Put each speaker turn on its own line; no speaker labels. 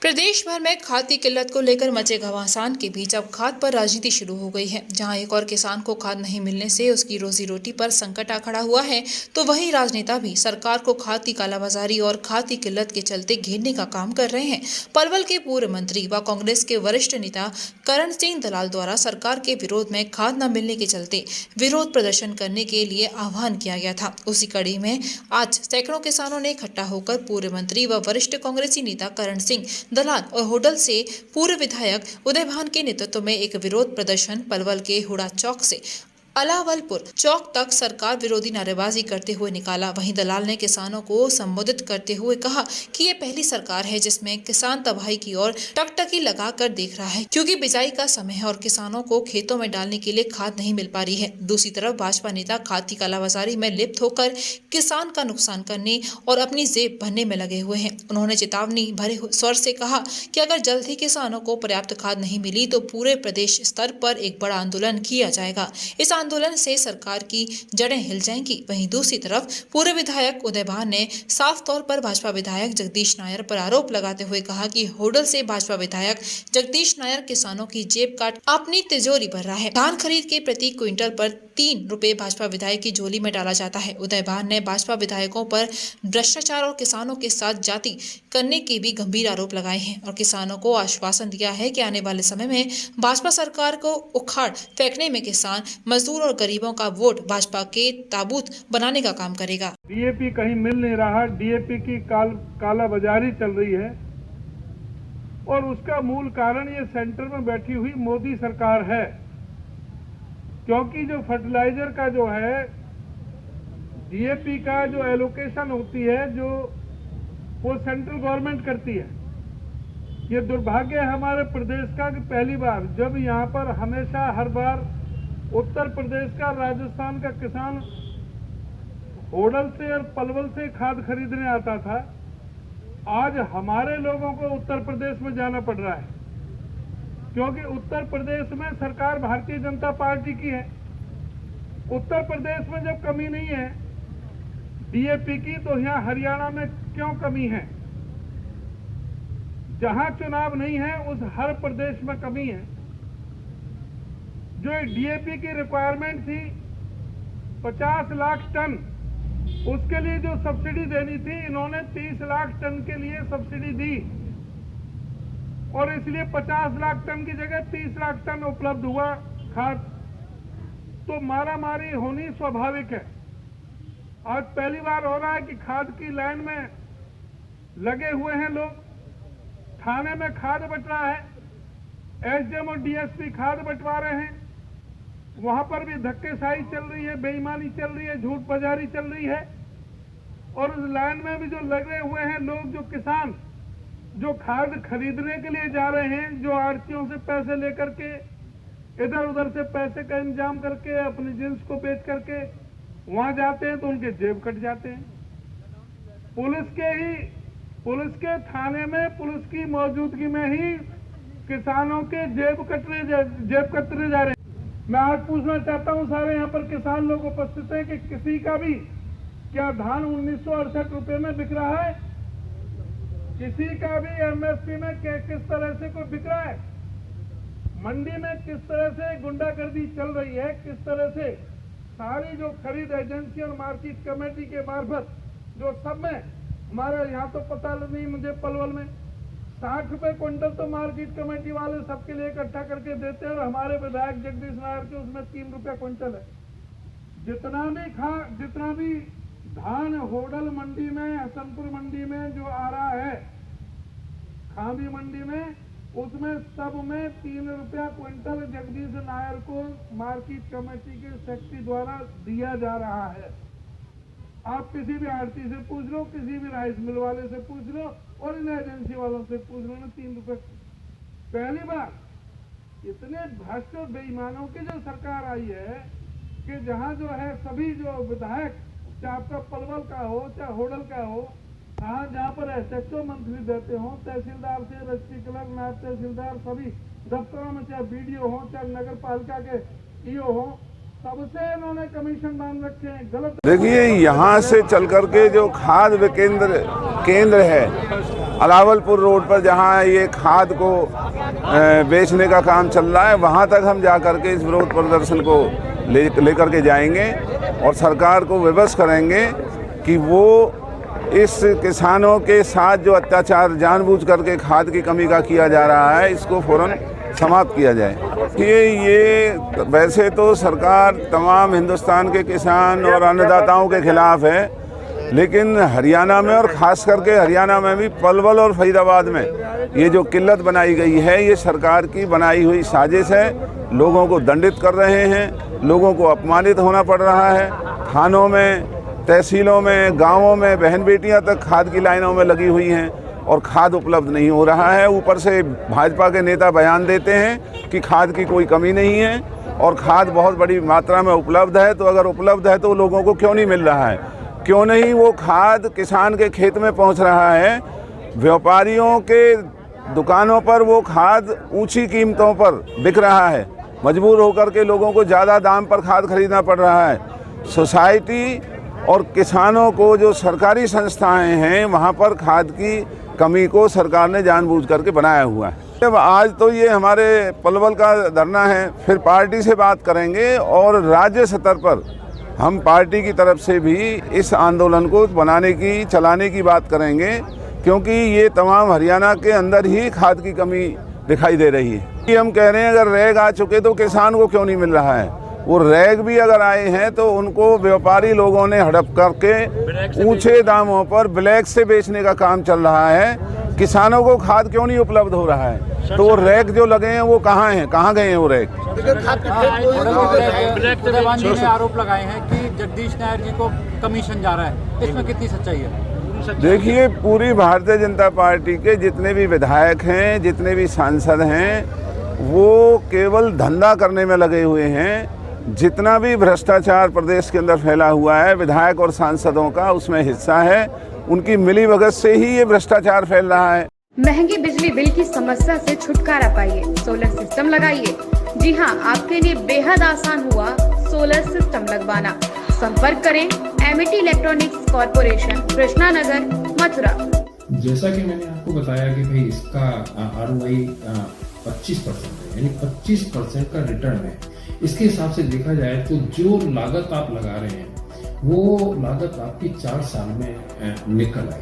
प्रदेश भर में खाद की किल्लत को लेकर मचे घमासान के बीच अब खाद पर राजनीति शुरू हो गई है। जहां एक और किसान को खाद नहीं मिलने से उसकी रोजी रोटी पर संकट आ खड़ा हुआ है, तो वहीं राजनेता भी सरकार को खाद की कालाबाजारी और खाद की किल्लत के चलते घेरने का काम कर रहे हैं। पलवल के पूर्व मंत्री व कांग्रेस के वरिष्ठ नेता करण सिंह दलाल द्वारा सरकार के विरोध में खाद न मिलने के चलते विरोध प्रदर्शन करने के लिए आह्वान किया गया था। उसी कड़ी में आज सैकड़ों किसानों ने इकट्ठा होकर पूर्व मंत्री व वरिष्ठ कांग्रेसी नेता करण सिंह दलाल और होडल से पूर्व विधायक उदय भान के नेतृत्व में एक विरोध प्रदर्शन पलवल के हुड़ा चौक से अलावलपुर चौक तक सरकार विरोधी नारेबाजी करते हुए निकाला। वहीं दलाल ने किसानों को संबोधित करते हुए कहा कि ये पहली सरकार है जिसमें किसान तबाही की ओर टकटकी लगाकर देख रहा है, क्योंकि बिजाई का समय है और किसानों को खेतों में डालने के लिए खाद नहीं मिल पा रही है। दूसरी तरफ भाजपा नेता खाद की कालाबाजारी में लिप्त होकर किसान का नुकसान करने और अपनी जेब भरने में लगे हुए हैं। उन्होंने चेतावनी भरे स्वर से कहा कि अगर जल्द ही किसानों को पर्याप्त खाद नहीं मिली तो पूरे प्रदेश स्तर पर एक बड़ा आंदोलन किया जाएगा। इस आंदोलन से सरकार की जड़ें हिल जाएंगी। वहीं दूसरी तरफ पूर्व विधायक उदय भान ने साफ तौर पर भाजपा विधायक जगदीश नायर पर आरोप लगाते हुए कहा कि होडल से भाजपा विधायक जगदीश नायर किसानों की जेब काट अपनी तिजोरी भर रहा है। धान खरीद के प्रति क्विंटल पर 3 रुपए भाजपा विधायक की झोली में डाला जाता है। उदय भान ने भाजपा विधायकों पर भ्रष्टाचार और किसानों के साथ जाति करने के भी गंभीर आरोप लगाए हैं और किसानों को आश्वासन दिया है कि आने वाले समय में भाजपा सरकार को उखाड़ फेंकने में किसान, मजदूर और गरीबों का वोट भाजपा के ताबूत बनाने का काम करेगा।
डीएपी कहीं मिल नहीं रहा, डीएपी की कालाबाजारी चल रही है और उसका मूल कारण ये सेंटर में बैठी हुई मोदी सरकार है, क्योंकि जो फर्टिलाइजर का जो है डीएपी का जो एलोकेशन होती है जो वो सेंट्रल गवर्नमेंट करती है। ये दुर्भाग्य है हमारे प्रदेश का कि पहली बार जब यहाँ पर हमेशा हर बार उत्तर प्रदेश का, राजस्थान का किसान होडल से और पलवल से खाद खरीदने आता था, आज हमारे लोगों को उत्तर प्रदेश में जाना पड़ रहा है, क्योंकि उत्तर प्रदेश में सरकार भारतीय जनता पार्टी की है। उत्तर प्रदेश में जब कमी नहीं है डीएपी की, तो यहाँ हरियाणा में क्यों कमी है? जहां चुनाव नहीं है उस हर प्रदेश में कमी है। जो डीएपी की रिक्वायरमेंट थी 50 लाख टन, उसके लिए जो सब्सिडी देनी थी इन्होंने 30 लाख टन के लिए सब्सिडी दी और इसलिए 50 लाख टन की जगह 30 लाख टन उपलब्ध हुआ खाद। तो मारामारी होनी स्वाभाविक है। आज पहली बार हो रहा है कि खाद की लाइन में लगे हुए हैं लोग, थाने में खाद बंट रहा है, एसडीएम और डीएसपी खाद बंटवा रहे हैं, वहां पर भी धक्केशाही चल रही है, बेईमानी चल रही है, झूठ बाजारी चल रही है। और उस लाइन में भी जो लगे हुए हैं लोग, जो किसान जो खाद खरीदने के लिए जा रहे हैं, जो आड़तियों से पैसे लेकर के इधर उधर से पैसे का इंतजाम करके अपनी जिन्स को बेच करके वहां जाते हैं, तो उनके जेब कट जाते हैं। पुलिस के थाने में पुलिस की मौजूदगी में ही किसानों के जेब कतरे जा रहे हैं। मैं आज पूछना चाहता हूं सारे यहाँ पर किसान लोग उपस्थित हैं कि किसी का भी क्या धान 1968 रुपए में बिक रहा है? किसी का भी एमएसपी में किस तरह से कोई बिक रहा है? मंडी में किस तरह से गुंडागर्दी चल रही है, किस तरह से सारी जो खरीद एजेंसी और मार्केट कमेटी के मार्फत जो सब में हमारे यहाँ तो पता नहीं मुझे पलवल में 60 रुपए क्विंटल तो मार्केट कमेटी वाले सबके लिए इकट्ठा करके देते हैं और हमारे विधायक जगदीश नायर के उसमें 3 रुपया क्विंटल है। जितना भी धान होडल मंडी में, हसनपुर मंडी में जो आ रहा है, खादी मंडी में, उसमें सब में 3 रुपया क्विंटल जगदीश नायर को मार्केट कमेटी के सेक्रेटरी द्वारा दिया जा रहा है। आप किसी भी आड़ती से पूछ लो, किसी भी राइस मिल वाले से पूछ लो और इन एजेंसी वालों से पूछ लो, 3 रुपए। पहली बार इतने भ्रष्ट और बेईमानों की जो सरकार आई है कि जहां जो है सभी जो विधायक, चाहे आपका पलवल का हो चाहे होडल का हो, जहाँ पर एसएचओ मंथली देते हो, तहसीलदार से रजिस्ट्री क्लर्क, नायब तहसीलदार, सभी दफ्तरों में चाहे बीडीओ हो चाहे नगर पालिका के ईओ हो, सबसे इन्होंने कमीशन मान रखे हैं। गलत।
देखिए, यहाँ से चल करके जो खाद केंद्र है अलावलपुर रोड पर जहां ये खाद को बेचने का काम चल रहा है, वहां तक हम जा कर के इस विरोध प्रदर्शन को लेकर के जाएंगे और सरकार को विवश करेंगे कि वो इस किसानों के साथ जो अत्याचार जानबूझ करके खाद की कमी का किया जा रहा है, इसको फौरन समाप्त किया जाए। कि ये वैसे तो सरकार तमाम हिंदुस्तान के किसान और अन्नदाताओं के खिलाफ है, लेकिन हरियाणा में और ख़ास करके हरियाणा में भी पलवल और फरीदाबाद में ये जो किल्लत बनाई गई है, ये सरकार की बनाई हुई साजिश है। लोगों को दंडित कर रहे हैं, लोगों को अपमानित होना पड़ रहा है। थानों में, तहसीलों में, गांवों में बहन बेटियां तक खाद की लाइनों में लगी हुई हैं और खाद उपलब्ध नहीं हो रहा है। ऊपर से भाजपा के नेता बयान देते हैं कि खाद की कोई कमी नहीं है और खाद बहुत बड़ी मात्रा में उपलब्ध है। तो अगर उपलब्ध है तो लोगों को क्यों नहीं मिल रहा है? क्यों नहीं वो खाद किसान के खेत में पहुंच रहा है? व्यापारियों के दुकानों पर वो खाद ऊंची कीमतों पर बिक रहा है, मजबूर होकर के लोगों को ज़्यादा दाम पर खाद खरीदना पड़ रहा है। सोसाइटी और किसानों को जो सरकारी संस्थाएं हैं, वहां पर खाद की कमी को सरकार ने जानबूझ करके बनाया हुआ है। जब आज तो ये हमारे पलवल का धरना है, फिर पार्टी से बात करेंगे और राज्य स्तर पर हम पार्टी की तरफ से भी इस आंदोलन को चलाने की बात करेंगे, क्योंकि ये तमाम हरियाणा के अंदर ही खाद की कमी दिखाई दे रही है। कि हम कह रहे हैं अगर रैग आ चुके तो किसान को क्यों नहीं मिल रहा है? वो रैग भी अगर आए हैं तो उनको व्यापारी लोगों ने हड़प करके ऊंचे दामों पर ब्लैक से बेचने का काम चल रहा है। किसानों को खाद क्यों नहीं उपलब्ध हो रहा है? तो वो रैग जो लगे हैं वो कहाँ हैं, कहाँ गए हैं वो रैग?
जी ने आरोप लगाए हैं कि जगदीश नायर जी को कमीशन जा रहा है, इसमें कितनी सच्चाई है?
देखिए, पूरी भारतीय जनता पार्टी के जितने भी विधायक हैं, जितने भी सांसद हैं, वो केवल धंधा करने में लगे हुए हैं। जितना भी भ्रष्टाचार प्रदेश के अंदर फैला हुआ है, विधायक और सांसदों का उसमें हिस्सा है। उनकी मिलीभगत से ही ये भ्रष्टाचार फैल रहा है।
महंगे बिजली बिल की समस्या से छुटकारा पाइए, सोलर सिस्टम लगाइए। जी हां, आपके लिए बेहद आसान हुआ सोलर सिस्टम लगवाना। संपर्क करें Amity electronics corporation, Krishna Nagar, Mathura.
जैसा कि मैंने आपको बताया कि भाई इसका ROI 25% है, यानी 25% का रिटर्न है। इसके हिसाब से देखा जाए तो जो लागत आप लगा रहे हैं वो लागत आपकी 4 साल में निकल आएगी।